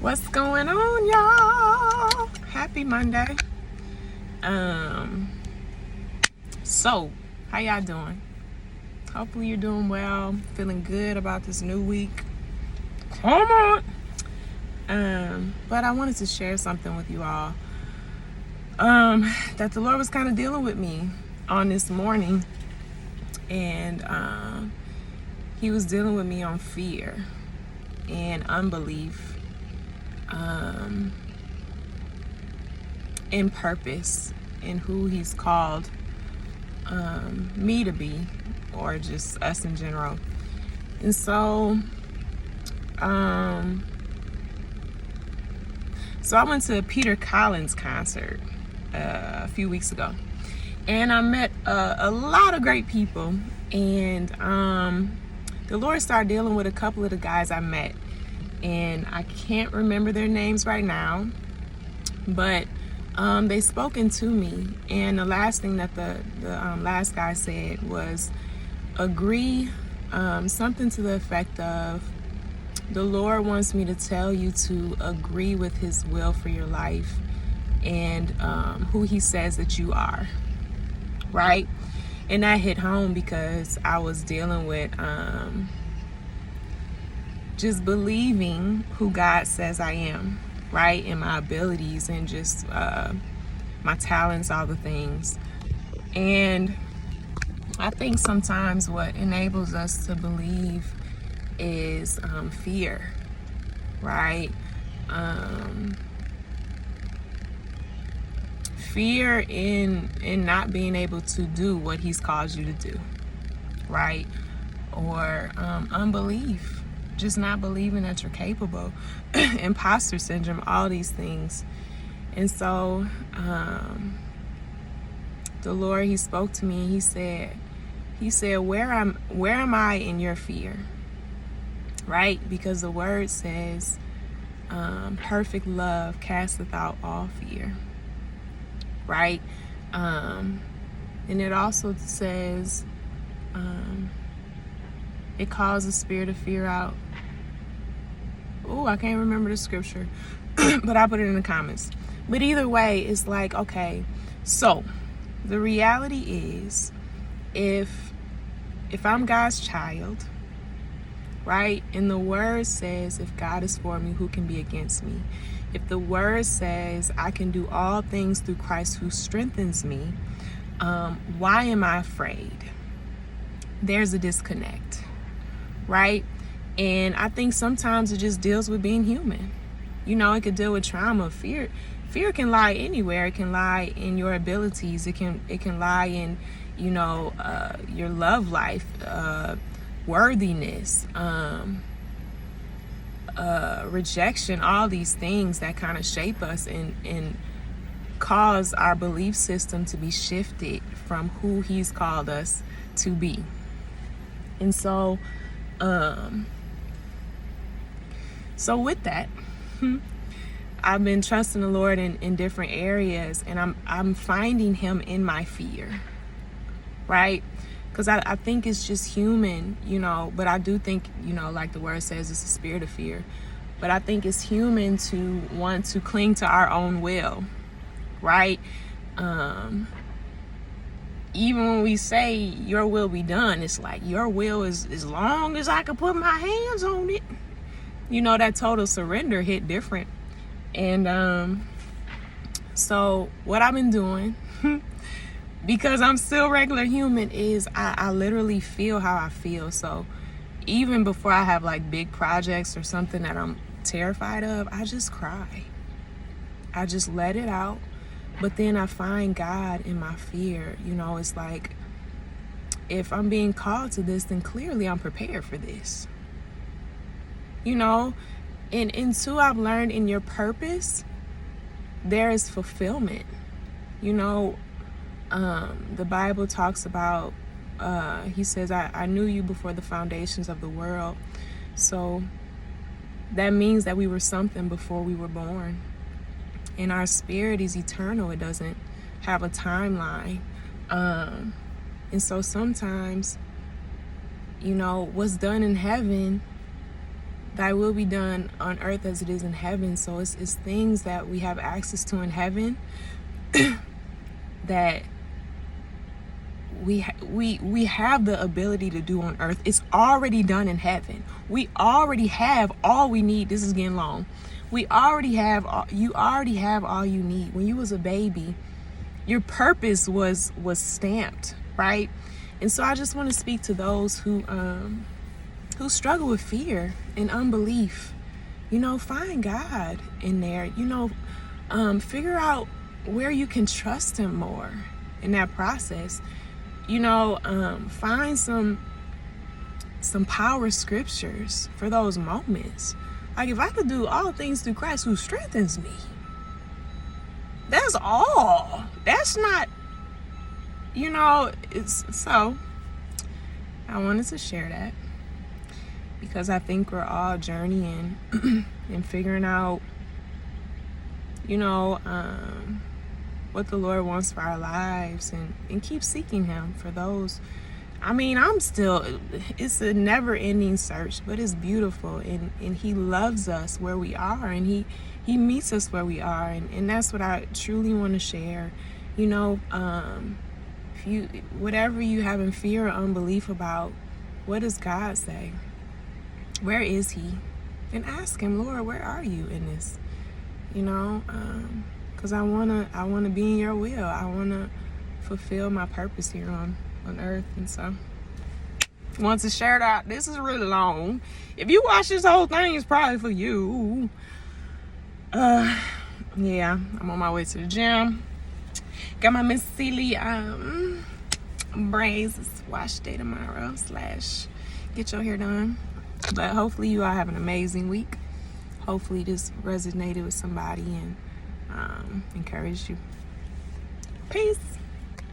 What's going on, y'all? Happy Monday. So how y'all doing? Hopefully you're doing well, feeling good about this new week. Come on. But I wanted to share something with you all. That the Lord was kind of dealing with me on this morning, and He was dealing with me on fear and unbelief. In purpose, in who He's called me to be, or just us in general. And so I went to a Peter Collins concert a few weeks ago, and I met a lot of great people, and the Lord started dealing with a couple of the guys I met, and I can't remember their names right now, but they spoken to me, and the last thing that the last guy said was agree, something to the effect of, the Lord wants me to tell you to agree with His will for your life and who He says that you are, right? And that hit home because I was dealing with just believing who God says I am, right? And my abilities and just my talents, all the things. And I think sometimes what enables us to believe is fear, right? Fear in not being able to do what He's called you to do, right? Or unbelief, just not believing that you're capable, imposter syndrome, all these things. And so the Lord, He spoke to me, and He said, where am I in your fear? Right? Because the word says, perfect love casteth out all fear. Right? And it also says, it calls the spirit of fear out. Oh, I can't remember the scripture, but I put it in the comments. But either way, it's like, okay, so the reality is, if I'm God's child, right? And the word says, if God is for me, who can be against me? If the word says I can do all things through Christ who strengthens me, why am I afraid? There's a disconnect, right? And I think sometimes it just deals with being human. You know, it could deal with trauma. Fear can lie anywhere. It can lie in your abilities. It can lie in, you know, your love life, worthiness, rejection, all these things that kind of shape us and cause our belief system to be shifted from who He's called us to be. And so with that, I've been trusting the Lord in different areas, and I'm finding Him in my fear, right? Because I think it's just human, you know, but I do think, you know, like the word says, it's a spirit of fear. But I think it's human to want to cling to our own will, right? Even when we say your will be done, it's like your will is as long as I can put my hands on it. You know, that total surrender hit different. And so what I've been doing, because I'm still regular human, is I literally feel how I feel. So even before I have like big projects or something that I'm terrified of, I just cry. I just let it out. But then I find God in my fear. You know, it's like, if I'm being called to this, then clearly I'm prepared for this. You know, and two, I've learned in your purpose, there is fulfillment. You know, the Bible talks about, He says, I knew you before the foundations of the world. So that means that we were something before we were born. And our spirit is eternal. It doesn't have a timeline. And so sometimes, you know, what's done in heaven thy will be done on earth as it is in heaven. So it's things that we have access to in heaven that we have the ability to do on earth. It's already done in heaven. We already have all we need. This is getting long. You already have all you need. When you was a baby, your purpose was stamped, right? And so I just want to speak to those who struggle with fear and unbelief. Find God in there. Figure out where you can trust him more in that process. Find some power scriptures for those moments. Like, if I could do all things through Christ who strengthens me, that's all. That's not, it's so. I wanted to share that because I think we're all journeying and figuring out, what the Lord wants for our lives, and keep seeking him for those. It's a never ending search, but it's beautiful, and he loves us where we are, and he meets us where we are, and that's what I truly want to share. Whatever you have in fear or unbelief about, what does God say? Where is he? And ask him, Lord, where are you in this? Because I wanna be in your will. I wanna fulfill my purpose here on earth. And so once it's shared out, this is really long. If you watch this whole thing, it's probably for you. Yeah, I'm on my way to the gym. Got my Miss Celie braids. It's wash day tomorrow / get your hair done. But hopefully you all have an amazing week. Hopefully this resonated with somebody and encouraged you. Peace.